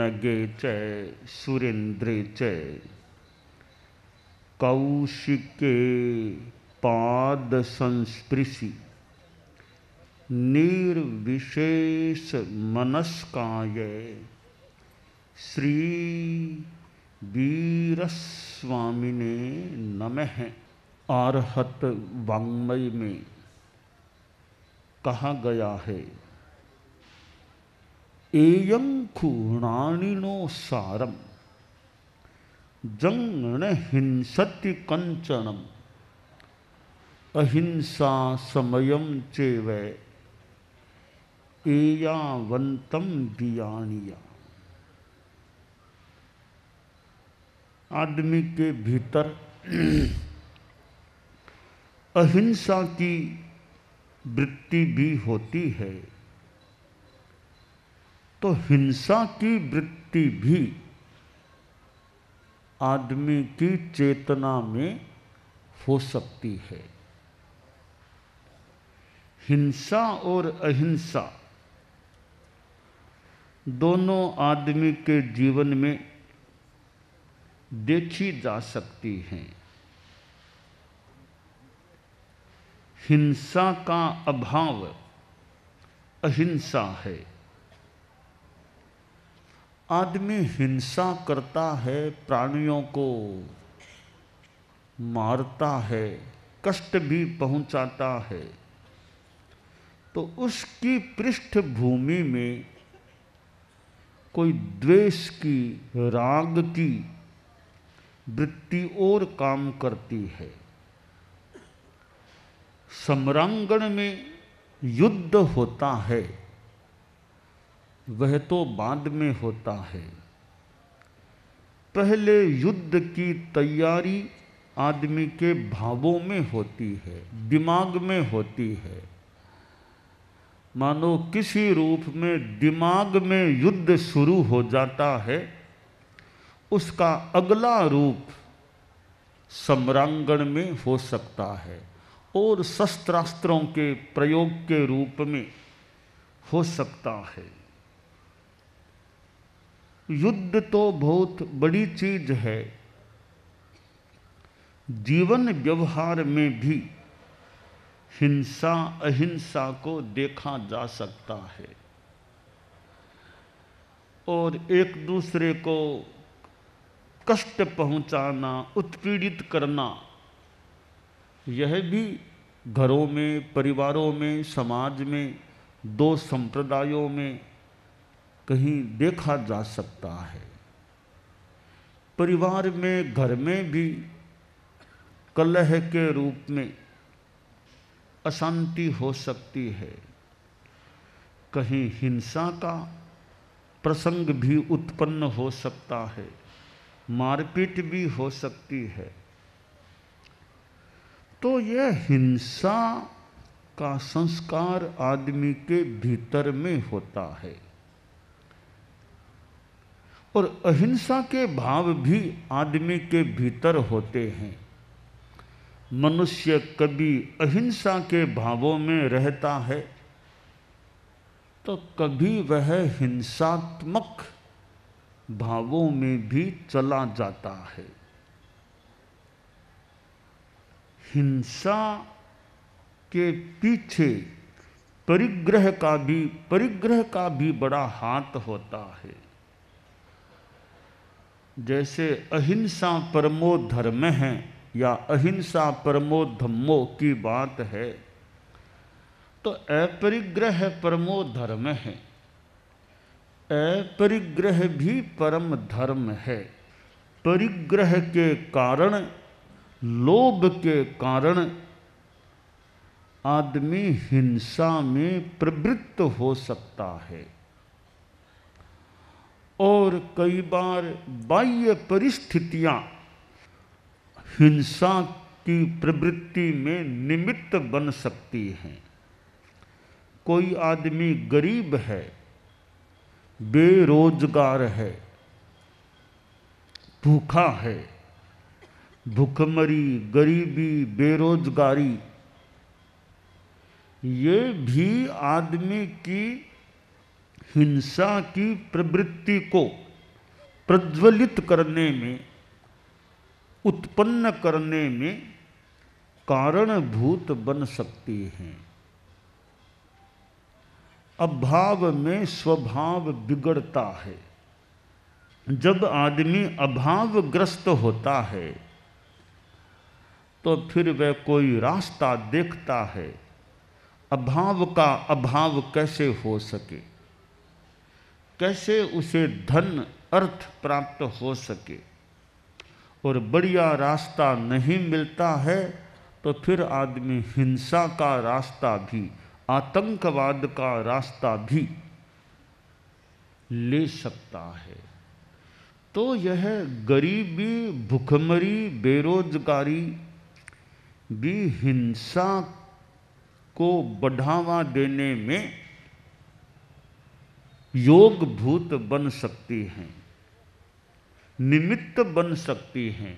नगे च सुरेन्द्रे च कौशिके पाद संस्पृशि निर्विशेष मनस्काय श्री वीरस्वामिने नमः। आर्हत वाङ्मय में कहा गया है, एयं खूणानिनो सारम जंगण हिंसति कंचनम अहिंसा समयम चेव एयावंतम दियानिया। आदमी के भीतर अहिंसा की वृत्ति भी होती है, तो हिंसा की वृत्ति भी आदमी की चेतना में हो सकती है। हिंसा और अहिंसा दोनों आदमी के जीवन में देखी जा सकती हैं। हिंसा का अभाव अहिंसा है। आदमी हिंसा करता है, प्राणियों को मारता है, कष्ट भी पहुंचाता है, तो उसकी पृष्ठभूमि में कोई द्वेष की, राग की वृत्ति और काम करती है। सम्रांगण में युद्ध होता है, वह तो बाद में होता है। पहले युद्ध की तैयारी आदमी के भावों में होती है, दिमाग में होती है। मानो किसी रूप में दिमाग में युद्ध शुरू हो जाता है, उसका अगला रूप सम्रांगण में हो सकता है और शस्त्रास्त्रों के प्रयोग के रूप में हो सकता है। युद्ध तो बहुत बड़ी चीज है। जीवन व्यवहार में भी हिंसा अहिंसा को देखा जा सकता है और एक दूसरे को कष्ट पहुंचाना, उत्पीड़ित करना, यह भी घरों में, परिवारों में, समाज में, दो संप्रदायों में कहीं देखा जा सकता है। परिवार में, घर में भी कलह के रूप में अशांति हो सकती है। कहीं हिंसा का प्रसंग भी उत्पन्न हो सकता है, मारपीट भी हो सकती है। तो यह हिंसा का संस्कार आदमी के भीतर में होता है और अहिंसा के भाव भी आदमी के भीतर होते हैं। मनुष्य कभी अहिंसा के भावों में रहता है तो कभी वह हिंसात्मक भावों में भी चला जाता है। हिंसा के पीछे परिग्रह का भी बड़ा हाथ होता है। जैसे अहिंसा परमो धर्म है या अहिंसा परमो धम्मो की बात है, तो अपरिग्रह परमो धर्म है। अपरिग्रह भी परम धर्म है। परिग्रह के कारण, लोभ के कारण आदमी हिंसा में प्रवृत्त हो सकता है और कई बार बाह्य परिस्थितियां हिंसा की प्रवृत्ति में निमित्त बन सकती हैं। कोई आदमी गरीब है, बेरोजगार है, भूखा है, भूखमरी, गरीबी, बेरोजगारी, ये भी आदमी की हिंसा की प्रवृत्ति को प्रज्वलित करने में, उत्पन्न करने में कारणभूत बन सकती हैं। अभाव में स्वभाव बिगड़ता है। जब आदमी अभावग्रस्त होता है तो फिर वह कोई रास्ता देखता है, अभाव का अभाव कैसे हो सके, कैसे उसे धन अर्थ प्राप्त हो सके, और बढ़िया रास्ता नहीं मिलता है तो फिर आदमी हिंसा का रास्ता भी, आतंकवाद का रास्ता भी ले सकता है। तो यह गरीबी, भुखमरी, बेरोजगारी भी हिंसा को बढ़ावा देने में योगभूत बन सकती हैं, निमित्त बन सकती हैं।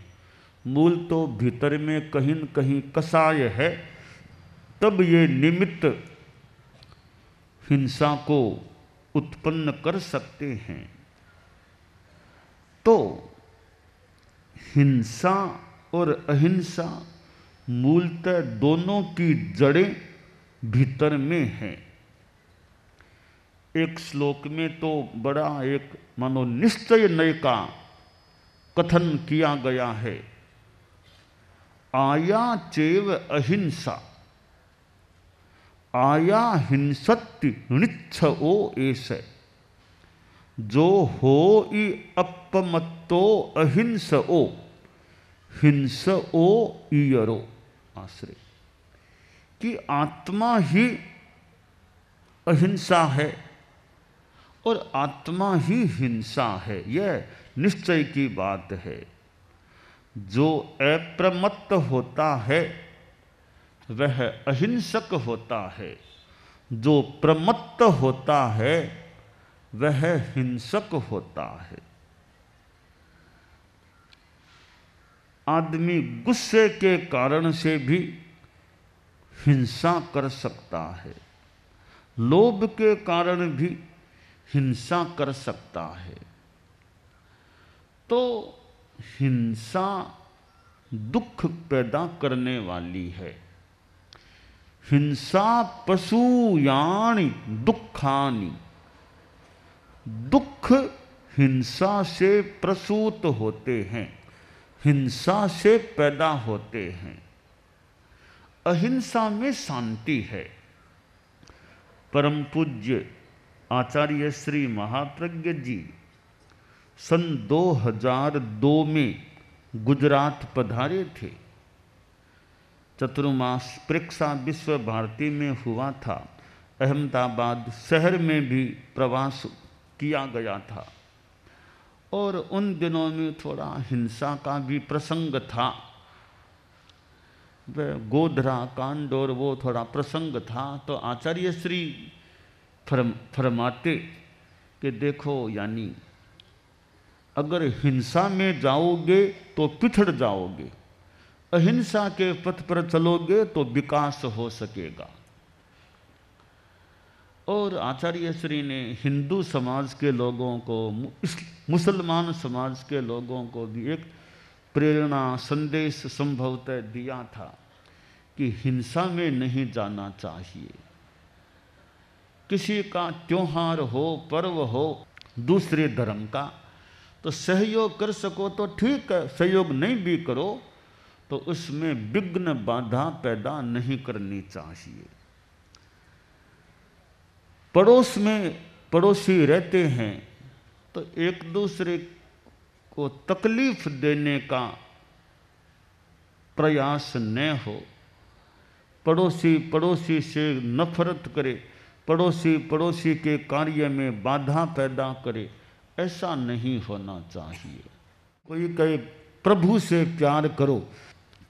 मूल तो भीतर में कहीं न कहीं कसाय है, तब ये निमित्त हिंसा को उत्पन्न कर सकते हैं। तो हिंसा और अहिंसा मूलतः दोनों की जड़ें भीतर में हैं। एक श्लोक में तो बड़ा एक मानो निश्चय नय का कथन किया गया है, आया चेव अहिंसा, आया हिंसत्ति निच्छ ओ ऐसे, जो हो ई अपमत्तो अहिंस ओ, हिंस ओ ईयरो। आश्रय कि आत्मा ही अहिंसा है और आत्मा ही हिंसा है, यह निश्चय की बात है। जो अप्रमत्त होता है वह अहिंसक होता है, जो प्रमत्त होता है वह हिंसक होता है। आदमी गुस्से के कारण से भी हिंसा कर सकता है, लोभ के कारण भी हिंसा कर सकता है। तो हिंसा दुख पैदा करने वाली है। हिंसा पशुयानि दुखानि, दुख हिंसा से प्रसूत होते हैं, हिंसा से पैदा होते हैं। अहिंसा में शांति है। परम पूज्य आचार्य श्री महाप्रज्ञ जी सन 2002 में गुजरात पधारे थे। चतुर्मास परीक्षा विश्व भारती में हुआ था। अहमदाबाद शहर में भी प्रवास किया गया था और उन दिनों में थोड़ा हिंसा का भी प्रसंग था। वह गोधरा कांड और वो थोड़ा प्रसंग था। तो आचार्य श्री फरमाते कि देखो, यानी अगर हिंसा में जाओगे तो पिछड़ जाओगे, अहिंसा के पथ पर चलोगे तो विकास हो सकेगा। और आचार्य श्री ने हिंदू समाज के लोगों को, मुसलमान समाज के लोगों को भी एक प्रेरणा संदेश संभवतः दिया था कि हिंसा में नहीं जाना चाहिए। किसी का त्योहार हो, पर्व हो दूसरे धर्म का, तो सहयोग कर सको तो ठीक है, सहयोग नहीं भी करो तो उसमें विघ्न बाधा पैदा नहीं करनी चाहिए। पड़ोस में पड़ोसी रहते हैं तो एक दूसरे को तकलीफ देने का प्रयास न हो। पड़ोसी पड़ोसी से नफरत करे, पड़ोसी पड़ोसी के कार्य में बाधा पैदा करे, ऐसा नहीं होना चाहिए। कोई कहे प्रभु से प्यार करो,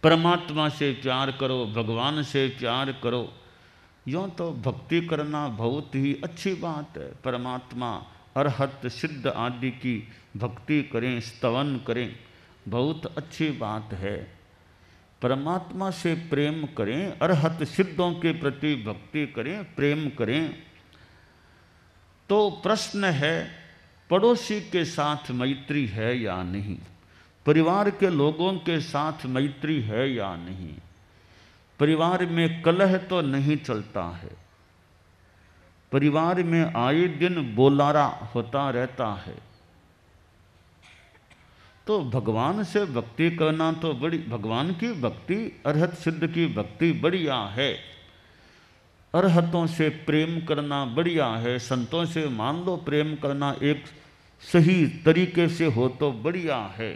परमात्मा से प्यार करो, भगवान से प्यार करो, यूँ तो भक्ति करना बहुत ही अच्छी बात है। परमात्मा अरहत सिद्ध आदि की भक्ति करें, स्तवन करें, बहुत अच्छी बात है। परमात्मा से प्रेम करें, अरहत सिद्धों के प्रति भक्ति करें, प्रेम करें। तो प्रश्न है पड़ोसी के साथ मैत्री है या नहीं, परिवार के लोगों के साथ मैत्री है या नहीं, परिवार में कलह तो नहीं चलता है, परिवार में आए दिन बोलारा होता रहता है, तो भगवान से भक्ति करना तो बड़ी, भगवान की भक्ति अरहत सिद्ध की भक्ति बढ़िया है, अरहतों से प्रेम करना बढ़िया है, संतों से मान लो प्रेम करना एक सही तरीके से हो तो बढ़िया है,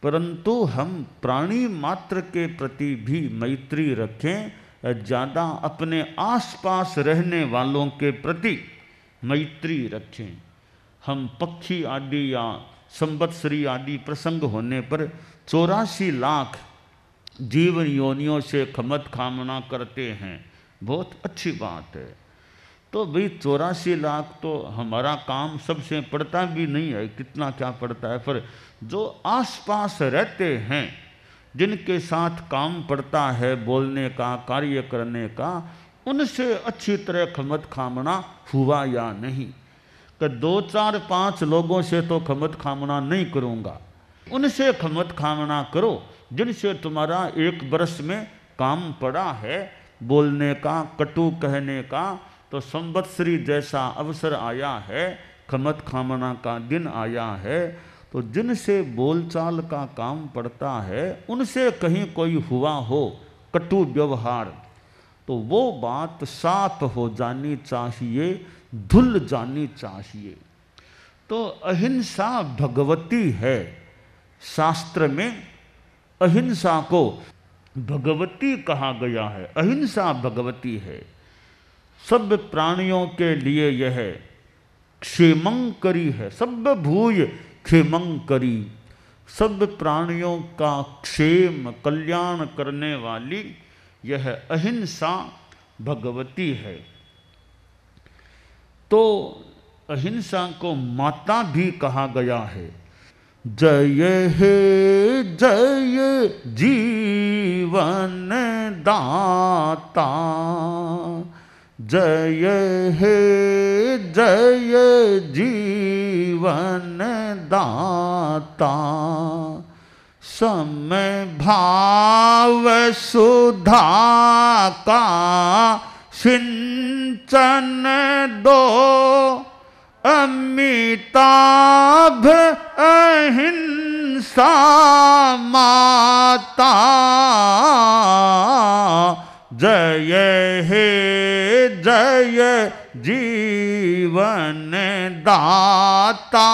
परंतु हम प्राणी मात्र के प्रति भी मैत्री रखें, ज़्यादा अपने आसपास रहने वालों के प्रति मैत्री रखें। हम पक्षी आदि या संवत्सरी आदि प्रसंग होने पर 84 लाख जीवन योनियों से खमत कामना करते हैं, बहुत अच्छी बात है। तो भाई 84 लाख तो हमारा काम सबसे पड़ता भी नहीं है, कितना क्या पड़ता है, पर जो आसपास रहते हैं, जिनके साथ काम पड़ता है बोलने का, कार्य करने का, उनसे अच्छी तरह खमत खामना हुआ या नहीं। कि 2, 4, 5 लोगों से तो खमत खामना नहीं करूँगा, उनसे खमत खामना करो जिनसे तुम्हारा 1 बरस में काम पड़ा है बोलने का, कटु कहने का। तो संवत्सरी जैसा अवसर आया है, खमत खामना का दिन आया है, तो जिनसे बोलचाल का काम पड़ता है उनसे कहीं कोई हुआ हो कटु व्यवहार, तो वो बात साफ हो जानी चाहिए, धुल जानी चाहिए। तो अहिंसा भगवती है, शास्त्र में अहिंसा को भगवती कहा गया है, अहिंसा भगवती है। सब प्राणियों के लिए यह क्षेमंकरी है, सब भूय क्षेमंकरी, सब प्राणियों का क्षेम कल्याण करने वाली यह अहिंसा भगवती है। तो अहिंसा को माता भी कहा गया है। जय हे जय जीवन दाता, जय हे जय जीवन दाता, समय भाव सुधा का सिंचन दो, अमिताभ अहिंसा माता, जय हे जय जीवन दाता,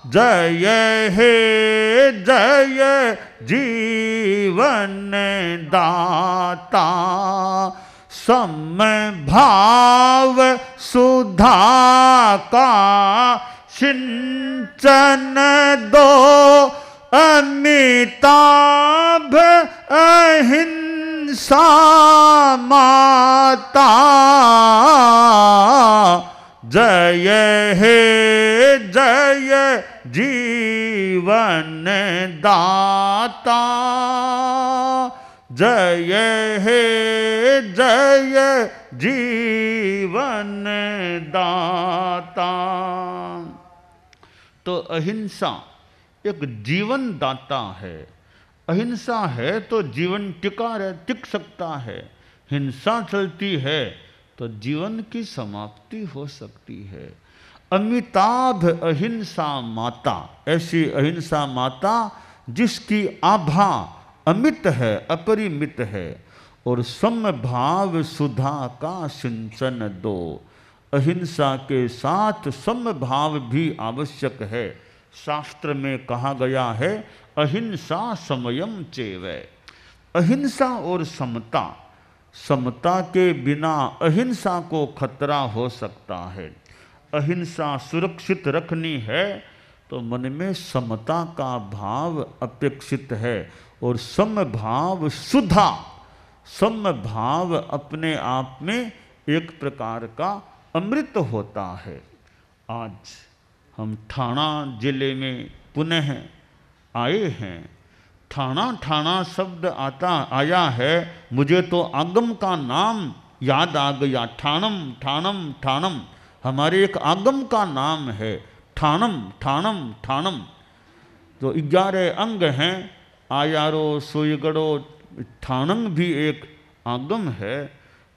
जय हे जय जीवन दाता, समय भाव सुधा का सिंचन दो, अमिताभ अहिंसा माता, जय हे जय जीवन दाता, जय हे जय जीवन दाता। तो अहिंसा एक जीवन दाता है, अहिंसा है तो जीवन टिक सकता है, हिंसा चलती है तो जीवन की समाप्ति हो सकती है। अमिताभ अहिंसा माता, ऐसी अहिंसा माता जिसकी आभा अमित है, अपरिमित है, और समभाव सुधा का सिंचन दो। अहिंसा के साथ समभाव भी आवश्यक है। शास्त्र में कहा गया है अहिंसा समयम चेवै, अहिंसा और समता, समता के बिना अहिंसा को खतरा हो सकता है। अहिंसा सुरक्षित रखनी है तो मन में समता का भाव अपेक्षित है, और समभाव सुधा, समभाव अपने आप में एक प्रकार का अमृत होता है। आज हम ठाणा जिले में पुनः आए हैं। ठाणा ठाणा शब्द आया है, मुझे तो आगम का नाम याद आ गया, ठाणम ठाणम ठाणम। हमारे एक आगम का नाम है ठाणम ठाणम ठाणम। जो 11 अंग हैं, आयारो सुयगड़ो, ठाणम भी एक आगम है।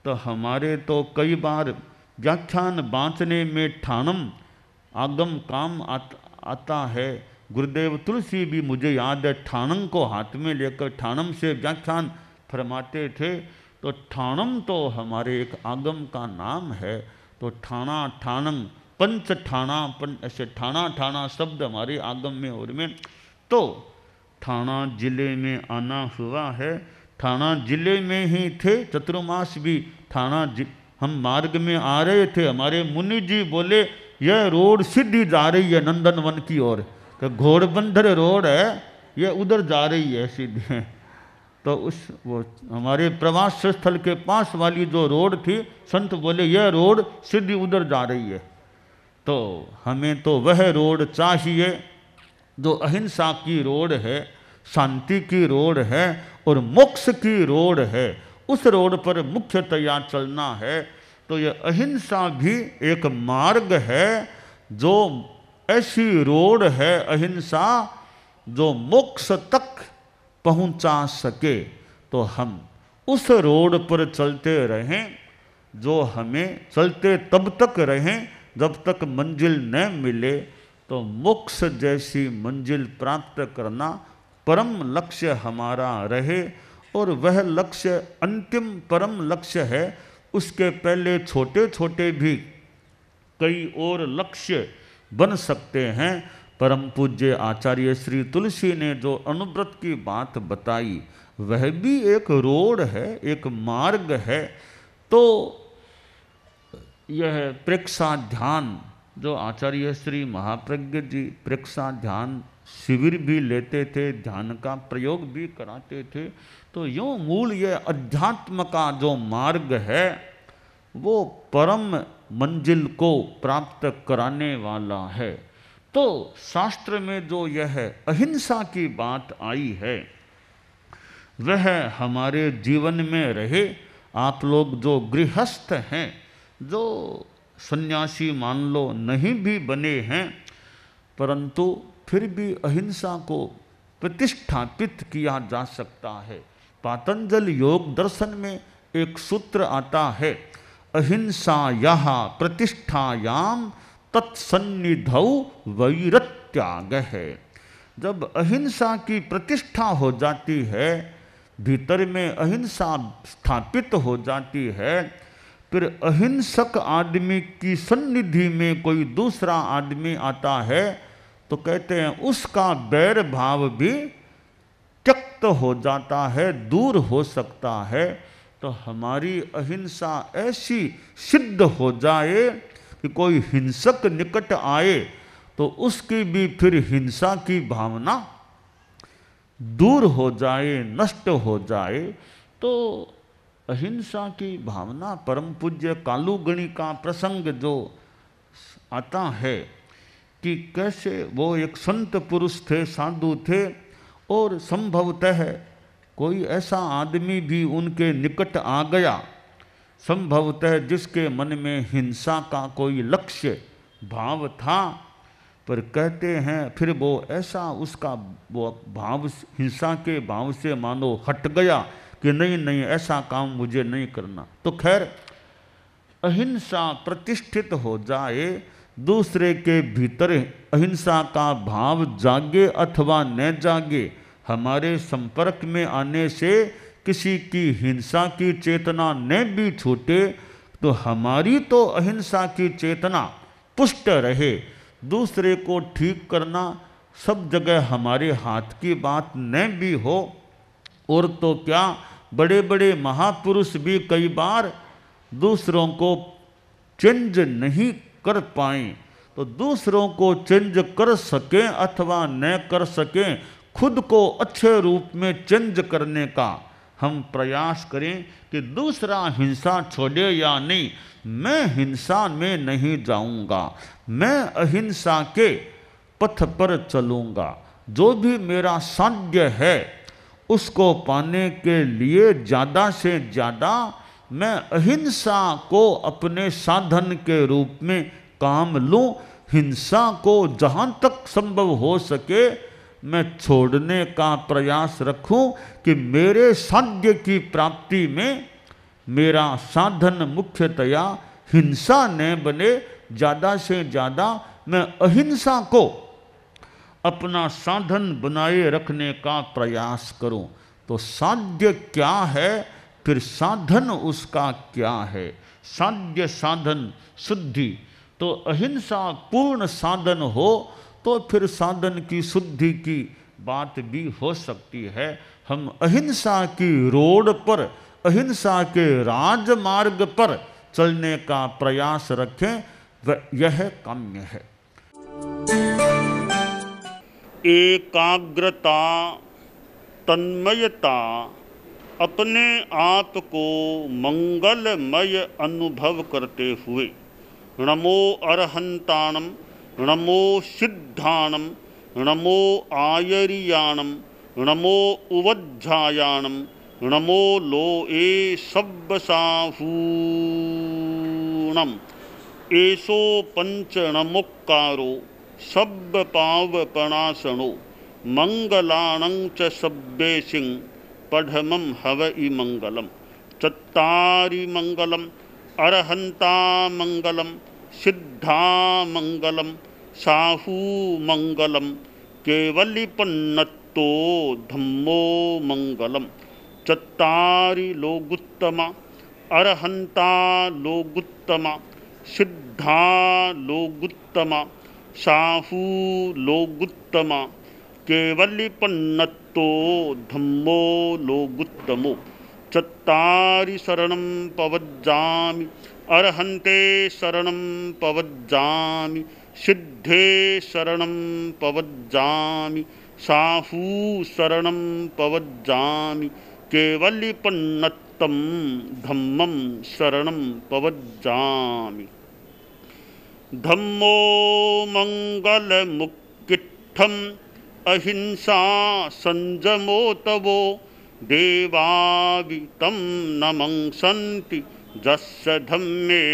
तो हमारे तो कई बार व्याख्यान बांचने में ठाणम आगम काम आता है। गुरुदेव तुलसी भी मुझे याद है ठाणम को हाथ में लेकर ठाणम से व्याख्यान फरमाते थे। तो ठाणम तो हमारे एक आगम का नाम है। तो ठाणा ठाणम पंच ठाणा, ऐसे ठाणा ठाणा शब्द हमारे आगम में और में। तो ठाणा जिले में आना हुआ है। ठाणा जिले में ही थे, चतुर्मास भी ठाणा हम मार्ग में आ रहे थे, हमारे मुनि जी बोले यह रोड सीधी जा रही है नंदनवन की ओर। तो घोड़बंदर रोड है, यह उधर जा रही है सीधे। तो वो हमारे प्रवास स्थल के पास वाली जो रोड थी, संत बोले यह रोड सीधी उधर जा रही है। तो हमें तो वह रोड चाहिए जो अहिंसा की रोड है, शांति की रोड है और मोक्ष की रोड है। उस रोड पर मुख्यतया चलना है। तो यह अहिंसा भी एक मार्ग है, जो ऐसी रोड है अहिंसा जो मोक्ष तक पहुंचा सके। तो हम उस रोड पर चलते रहें, जो हमें चलते तब तक रहें जब तक मंजिल न मिले। तो मोक्ष जैसी मंजिल प्राप्त करना परम लक्ष्य हमारा रहे। और वह लक्ष्य अंतिम परम लक्ष्य है। उसके पहले छोटे छोटे भी कई और लक्ष्य बन सकते हैं। परम पूज्य आचार्य श्री तुलसी ने जो अनुव्रत की बात बताई, वह भी एक रोड है, एक मार्ग है। तो यह प्रेक्षा ध्यान जो आचार्य श्री महाप्रज्ञ जी प्रेक्षा ध्यान शिविर भी लेते थे, ध्यान का प्रयोग भी कराते थे। तो यूँ मूल यह अध्यात्म का जो मार्ग है वो परम मंजिल को प्राप्त कराने वाला है। तो शास्त्र में जो यह अहिंसा की बात आई है वह हमारे जीवन में रहे। आप लोग जो गृहस्थ हैं, जो सन्यासी मान लो नहीं भी बने हैं, परंतु फिर भी अहिंसा को प्रतिष्ठापित किया जा सकता है। पातंजल योग दर्शन में एक सूत्र आता है, अहिंसायाः प्रतिष्ठायाम तत्सन्निधौ वैरत्याग है। जब अहिंसा की प्रतिष्ठा हो जाती है, भीतर में अहिंसा स्थापित हो जाती है, फिर अहिंसक आदमी की सन्निधि में कोई दूसरा आदमी आता है तो कहते हैं उसका बैर भाव भी त्यक्त हो जाता है, दूर हो सकता है। तो हमारी अहिंसा ऐसी सिद्ध हो जाए कि कोई हिंसक निकट आए तो उसकी भी फिर हिंसा की भावना दूर हो जाए, नष्ट हो जाए। तो अहिंसा की भावना, परम पूज्य कालूगणी का प्रसंग जो आता है कि कैसे वो एक संत पुरुष थे, साधु थे, और संभवतः कोई ऐसा आदमी भी उनके निकट आ गया, संभवतः जिसके मन में हिंसा का कोई लक्ष्य भाव था, पर कहते हैं फिर वो ऐसा उसका वो भाव हिंसा के भाव से मानो हट गया कि नहीं नहीं ऐसा काम मुझे नहीं करना। तो खैर अहिंसा प्रतिष्ठित हो जाए, दूसरे के भीतर अहिंसा का भाव जागे अथवा न जागे, हमारे संपर्क में आने से किसी की हिंसा की चेतना न भी छूटे तो हमारी तो अहिंसा की चेतना पुष्ट रहे। दूसरे को ठीक करना सब जगह हमारे हाथ की बात न भी हो, और तो क्या बड़े बड़े महापुरुष भी कई बार दूसरों को चेंज नहीं कर पाए। तो दूसरों को चेंज कर सकें अथवा न कर सकें, खुद को अच्छे रूप में चेंज करने का हम प्रयास करें कि दूसरा हिंसा छोड़े या नहीं। मैं हिंसा में नहीं जाऊंगा, मैं अहिंसा के पथ पर चलूंगा। जो भी मेरा साध्य है उसको पाने के लिए ज़्यादा से ज़्यादा मैं अहिंसा को अपने साधन के रूप में काम लूँ, हिंसा को जहाँ तक संभव हो सके मैं छोड़ने का प्रयास रखूं कि मेरे साध्य की प्राप्ति में मेरा साधन मुख्यतया हिंसा न बने, ज़्यादा से ज़्यादा मैं अहिंसा को अपना साधन बनाए रखने का प्रयास करूं। तो साध्य क्या है, फिर साधन उसका क्या है। साध्य साधन शुद्धि, तो अहिंसा पूर्ण साधन हो तो फिर साधन की शुद्धि की बात भी हो सकती है। हम अहिंसा की रोड पर, अहिंसा के राजमार्ग पर चलने का प्रयास रखें, यह काम्य है। एकाग्रता, तन्मयता, अपने आप को मंगलमय अनुभव करते हुए नमो अरहंताणम, नमो सिद्धाणम, नमो आयरियाणम, नमो उवज्झायाणम, नमो लोए सब्बसाहूणम, एसो पंचणमुक्कारो सब्बपावपणासनो, मंगलाणं च सब्बेसिं पढ़मं हवइ मंगलम। चत्तारि मंगलम, अरहंता मंगलम, सिद्धा मंगलम, साहू मंगलम, केवलिपन्नत्तो धम्मो मंगलम। चत्तारि लोगुत्तमा, अरहंता लोगुत्तमा, सिद्धा लोगुत्तमा, साहू लोगुत्तमा, केवलिपन्नत्तो धम्मो लोगुत्तमो। चत्तारि शरणं पवज्जामि, अरहन्ते शरणं पवज्जामि, सिद्धे शरणं पवज्जामि, साहू शरणं पवज्जामि, केवलिपन्नत्तं धम्मं शरणं पवज्जामि। धम्मो मंगलमुक्किट्ठम् अहिंसा संजमो तवो, देवावितं नमंसन्ति जस्य धम्मे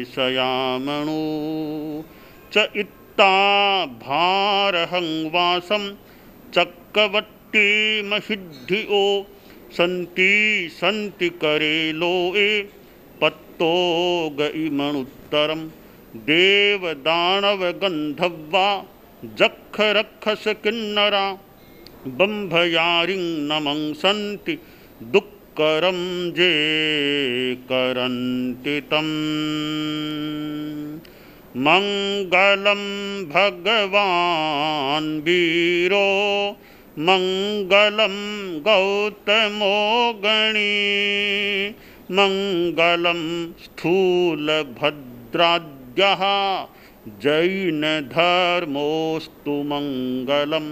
सयामणो। च इत्ता भारहं वासं चक्रवट्टिमहिद्धियो, सन्ति सन्ति करे लोए पत्तो गइमणुत्तरं। देवदानवगन्धर्वा जक्षरक्षस किन्नरा, बंभयारिं नमंसन्ति दुःकरं जे करन्ति तम्। मंगलं भगवान् वीरो, मंगलं गौतमो गणी, मंगलं स्थूलभद्राद्यः जैन धर्मोस्तु मंगलम।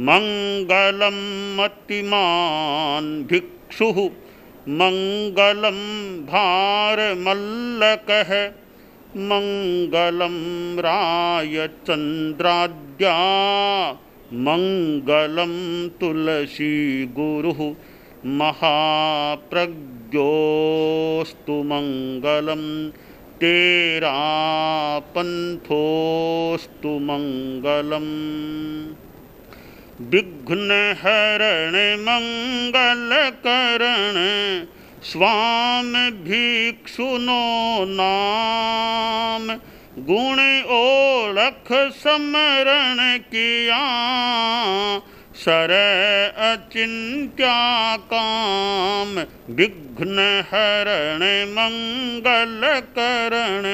मंगलम मतिमान भिक्षुः, मंगलम भारमल्लकः, मंगलम रायचंद्राद्या, मंगलम तुलसी गुरुः, महाप्रज्ञोस्तु मंगलम। तेरा पंथोस्तु मंगलम। विघ्न हरण मंगल करण, स्वामी भिक्षुनो नाम। गुण ओळख समरण किया, सर अचिंत्या काम। विघ्न हरण मंगल करण,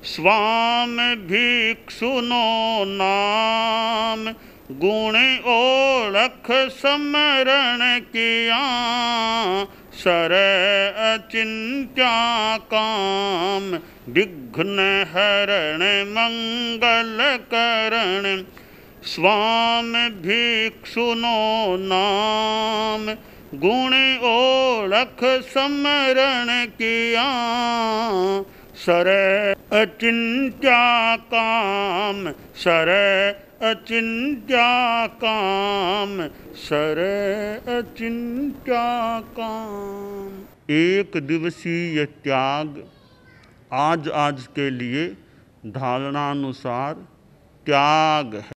स्वामी भिक्षुनो नाम। गुण ओळख समरण किया, सर अचिंत्या काम। विघ्न हरण मंगल करण, स्वामी भिक्षुनो नाम। गुण ओळख समरण किया, सर अचिंत्या काम। सर अचिंत्या काम, सर अचिंत्या काम। एक दिवसीय त्याग आज के लिए धारणानुसार त्याग है।